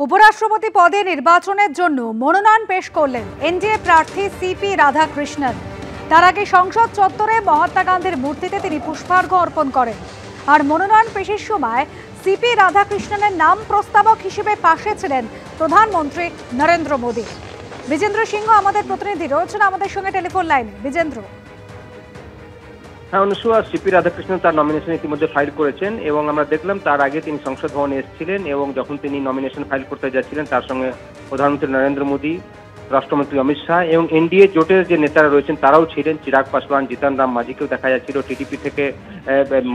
উপরাষ্ট্রপতি পদে নির্বাচনের জন্য মনোনয়ন পেশ করলেন এনডিএ প্রার্থী সিপি রাধাকৃষ্ণন। তার আগে সংসদ চত্বরে মহাত্মা গান্ধীর মূর্তিতে তিনি পুষ্পার্ঘ্য অর্পণ করেন। আর মনোনয়ন পেশের সময় সিপি রাধাকৃষ্ণনের নাম প্রস্তাবক হিসেবে পাশে ছিলেন প্রধানমন্ত্রী নরেন্দ্র মোদী। বিজেন্দ্র সিংহ আমাদের প্রতিনিধি রয়েছেন আমাদের সঙ্গে টেলিফোন লাইনে। বিজেন্দ্র। হ্যাঁ অনুসুয়া, সিপি রাধাকৃষ্ণন তার নমিনেশন ইতিমধ্যে ফাইল করেছেন এবং আমরা দেখলাম তার আগে তিনি সংসদ ভবনে এসেছিলেন এবং যখন তিনি নমিনেশন ফাইল করতে যাচ্ছিলেন তার সঙ্গে প্রধানমন্ত্রী নরেন্দ্র মোদী, রাষ্ট্রমন্ত্রী অমিত শাহ এবং এনডিএ জোটের যে নেতারা রয়েছেন তারাও ছিলেন। চিরাগ পাসওয়ান, জিতন রাম মাঝিকেও দেখা যাচ্ছিল, টিডিপি থেকে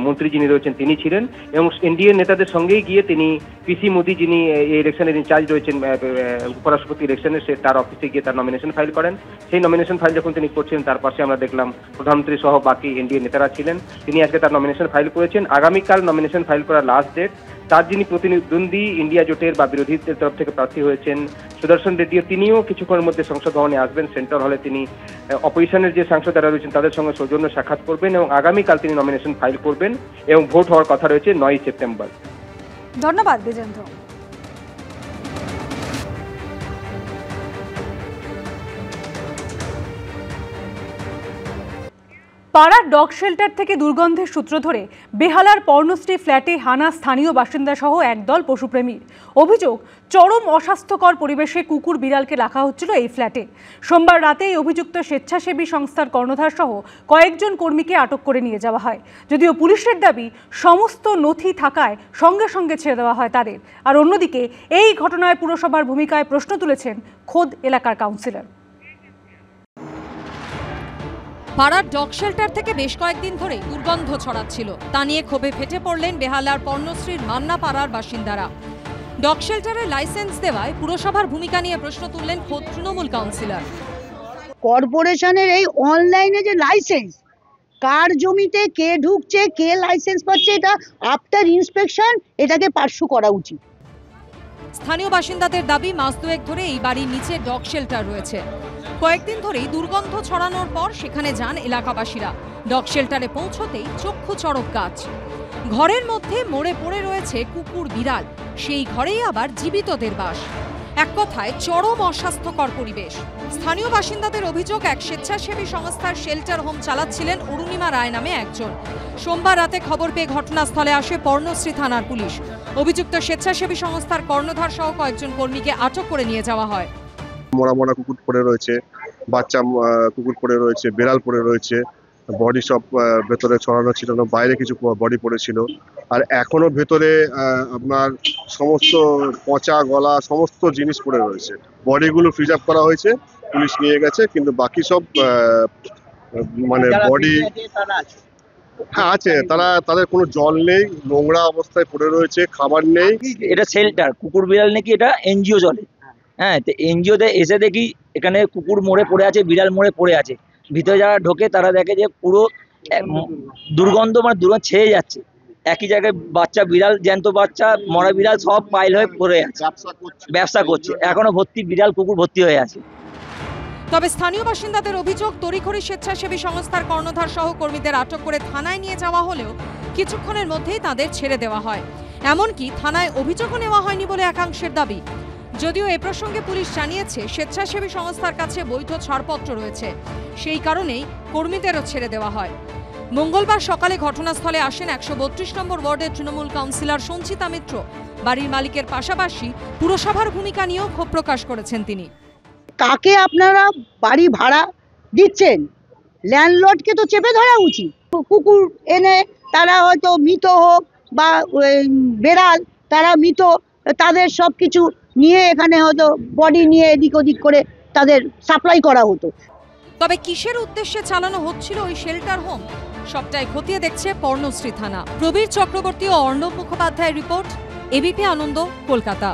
মন্ত্রী যিনি রয়েছেন তিনি ছিলেন এবং এনডিএ নেতাদের সঙ্গেই গিয়ে তিনি পিসি মোদী যিনি এই ইলেকশনের ইনচার্জ রয়েছেন উপরাষ্ট্রপতি ইলেকশনের, তার অফিসে গিয়ে তার নমিনেশন ফাইল করেন। সেই নমিনেশন ফাইল যখন তিনি করছেন তার পাশে আমরা দেখলাম প্রধানমন্ত্রী সহ বাকি এনডিএ নেতারা ছিলেন। তিনি আজকে তার নমিনেশন ফাইল করেছেন। আগামীকাল নমিনেশন ফাইল করার লাস্ট ডেট। তার যিনি প্রতিদ্বন্দ্বী ইন্ডিয়া জোটের বা বিরোধীদের তরফ থেকে প্রার্থী হয়েছেন সুদর্শন রেড্ডি, তিনিও কিছুক্ষণের মধ্যে সংসদ ভবনে আসবেন। সেন্ট্রাল হলে তিনি অপোজিশনের যে সাংসদরা রয়েছেন তাদের সঙ্গে সৌজন্য সাক্ষাৎ করবেন এবং আগামীকাল তিনি নমিনেশন ফাইল করবেন এবং ভোট হওয়ার কথা রয়েছে 9 সেপ্টেম্বর। ধন্যবাদ বিজেন্দ্র। পাড়ার ডগ শেল্টার থেকে দুর্গন্ধের সূত্র ধরে বেহালার পর্ণশ্রী ফ্ল্যাটে হানা স্থানীয় বাসিন্দা সহ একদল পশুপ্রেমীর। অভিযোগ, চরম অস্বাস্থ্যকর পরিবেশে কুকুর বিড়ালকে রাখা হচ্ছিল এই ফ্ল্যাটে। সোমবার রাতে এই অভিযুক্ত স্বেচ্ছাসেবী সংস্থার কর্ণধার সহ কয়েকজন কর্মীকে আটক করে নিয়ে যাওয়া হয়। যদিও পুলিশের দাবি সমস্ত নথি থাকায় সঙ্গে সঙ্গে ছেড়ে দেওয়া হয় তাদের। আর অন্যদিকে এই ঘটনায় পুরসভার ভূমিকায় প্রশ্ন তুলেছেন খোদ এলাকার কাউন্সিলর। পাড়ার ডগ শেল্টার থেকে বেশ কয়েকদিন ধরে দুর্গন্ধ ছড়াচ্ছিল, তা নিয়ে ক্ষোভে ফেটে পড়লেন বেহালার পর্ণশ্রীর মান্না পাড়ার বাসিন্দারা। ডগ শেল্টারের লাইসেন্স দেওয়ায় পুরসভার ভূমিকা নিয়ে প্রশ্ন তুললেন খোদ তৃণমূল কাউন্সিলর। কর্পোরেশনের এই অনলাইনে যে লাইসেন্স, কার জমিতে কে ঢুকছে, কে লাইসেন্স পাচ্ছে, এটা আফটার ইন্সপেকশন এটাকে পার্শ্ব করা উচিত। স্থানীয় বাসিন্দাদের দাবি, মাস দুয়েক ধরে এই বাড়ির নিচে ডগ শেল্টার রয়েছে। কয়েকদিন ধরেই দুর্গন্ধ ছড়ানোর পর সেখানে যান এলাকাবাসীরা। ডগ শেল্টারে পৌঁছতেই চক্ষু চড়ক গাছ। ঘরের মধ্যে মরে পড়ে রয়েছে কুকুর বিড়াল, সেই ঘরেই আবার জীবিতদের বাস। এক কথায় চরম অস্বাস্থ্যকর পরিবেশ। স্থানীয় বাসিন্দাদের অভিযোগ, এক স্বেচ্ছাসেবী সংস্থার শেল্টার হোম চালাচ্ছিলেন অরুণিমা রায় নামে একজন। সোমবার রাতে খবর পেয়ে ঘটনাস্থলে আসে পর্ণশ্রী থানার পুলিশ। অভিযুক্ত স্বেচ্ছাসেবী সংস্থার কর্ণধার সহ কয়েকজন কর্মীকে আটক করে নিয়ে যাওয়া হয়। মরা মরা কুকুর পড়ে রয়েছে, বাচ্চা কুকুর পড়ে রয়েছে, বেড়াল পড়ে রয়েছে, বডি সব ভেতরে ছড়ানো ছিল না, বাইরে কিছু বডি পড়েছিল। আর এখনো ভেতরে আপনার সমস্ত পচা গলা সমস্ত জিনিস পড়ে রয়েছে। বডিগুলো ফ্রিজ আপ করা হয়েছে, পুলিশ নিয়ে গেছে, কিন্তু বাকি সব মানে বডি হ্যাঁ আছে, তাদের কোনো জল নেই, নোংরা অবস্থায় পড়ে রয়েছে, খাবার নেই। এটা শেল্টার, কুকুর বিড়াল নাকি এটা এনজিও চলে। হ্যাঁ, তো এনজিওতে এসে দেখি এখানে কুকুর মরে পড়ে আছে, বিড়াল মরে পড়ে আছে। ভিতরে যারা ঢোকে তারা দেখে যে পুরো দুর্গন্ধ, মানে দুর্গন্ধ ছেয়ে যাচ্ছে। একই জায়গায় বাচ্চা বিড়াল, জ্যান্ত বাচ্চা, মরা বিড়াল সব পাইল হয়ে পড়ে আছে, ব্যবসা করছে। এখনো ভর্তি বিড়াল কুকুর ভর্তি হয়ে আছে। তবে স্থানীয় বাসিন্দাদের অভিযোগ, তড়িঘড়ি স্বেচ্ছাসেবী সংস্থার কর্ণধার সহ কর্মীদের আটক করে থানায় নিয়ে যাওয়া হলেও কিছুক্ষণের মধ্যেই তাদের ছেড়ে দেওয়া হয়। এমনকি থানায় অভিযোগও নেওয়া হয়নি বলে একাংশের দাবি। যদিও এ প্রসঙ্গে পুলিশ জানিয়েছে স্বেচ্ছাসেবী সংস্থার কাছে বৈধ ছাড়পত্র রয়েছে, সেই কারণেই কর্মীদেরও ছেড়ে দেওয়া হয়। মঙ্গলবার সকালে ঘটনাস্থলে আসেন 132 নম্বর ওয়ার্ডের তৃণমূল কাউন্সিলর সঞ্চিতা মিত্র। বাড়ির মালিকের পাশাপাশি পুরসভার ভূমিকা নিয়েও ক্ষোভ প্রকাশ করেছেন তিনি। কাকে আপনারা বাড়ি ভাড়া দিচ্ছেন, ল্যান্ডলর্ডকে তো চেপে ধরা উচিত। কুকুর এনে তারা হয়তো মৃত হোক বা বেড়াল তারা মৃত, তাদের সব কিছু নিয়ে এখানে হয়তো বডি নিয়ে এদিক ওদিক করে তাদের সাপ্লাই করা হতো। তবে কিসের উদ্দেশ্যে চালানো হচ্ছিল ওই শেল্টার হোম, সবটাই খতিয়ে দেখছে পর্ণশ্রী থানা। প্রবীর চক্রবর্তী ও অর্ণব মুখোপাধ্যায়ের রিপোর্ট, এবিপি আনন্দ, কলকাতা।